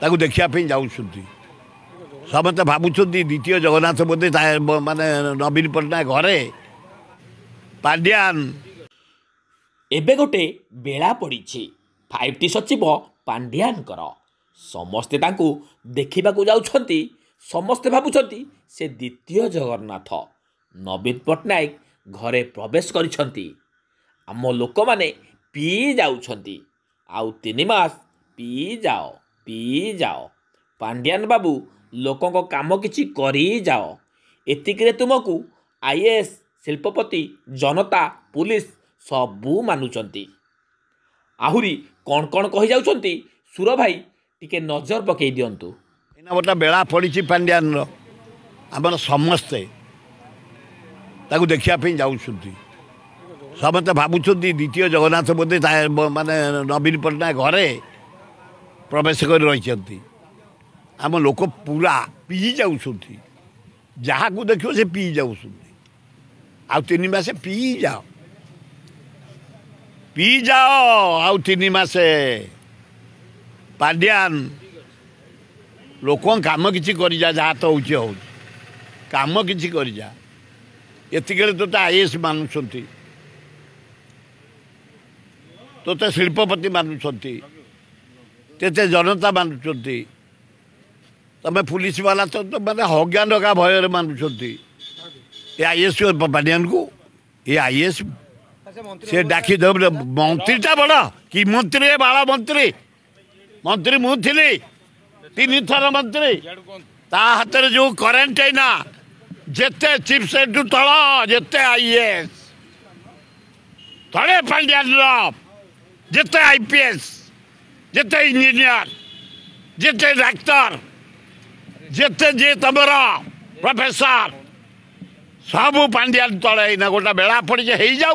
ताकू देखापी जाऊँ समस्ते भावुं द्वितीय जगन्नाथ बोधे माने नवीन पट्टनायक घरे पांड्यान एबे गोटे बेला पड़ी 5T सचिव पांड्यानकर समस्ते तांकू देखिबाकू जाउछंती। समस्ते भावुछंती से द्वितीय जगन्नाथ नवीन पट्टनायक घरे प्रवेश करिछंती। आम लोक माने पी जाउछंती आउ 3 मास पी जाओ पांड्यान बाबू लोकों काम किछि करी जाओ। एतिकरे तुमको आईएएस शिल्पपति जनता पुलिस सबू मानुचंती। आहुरी कौन कौन कही जाउछंती सुर भाई टिके नजर पकई दियंतु। एना गोटा बेला पड़ी पांड्यान आमर समस्ते ताकू देखापी जाऊँ समस्ते भावुं द्वितीय जगन्नाथ बोधे माने नवीन पट्टनायक घरे प्रवेश कर रही आम लोक पूरा पी जाऊँ जहाँ को देखो से पी जाऊँ आउ 3 मास पी जाओ आउ 3 मास पांड्यान लोक काम किसी कर जहाँ तो हो काम किसी कर एतिके तो आईएएस मानुंट तो शिल्पपति मानुंट ते जनता मानुंट तमें पुलिस वाला तो मैंने हज्ञान का भय मानुंट ये आईएएस पांड्यान को ये आईएएस से डाकी दब मंत्रीटा बड़ा कि मंत्री बाला मंत्री मंत्री मुझे 3 थर मंत्री ता हाथ में जो करेन्ट है ना जिते चीफ सेक्रेटरी तल जिते आईएएस थोड़े पांड्यान जिते आईपीएस जिते इंजीनियर जिते डाक्तर जिते जे तमर प्रोफेसर सब पांड्यान तले गोटा बेला पड़ी जाऊ।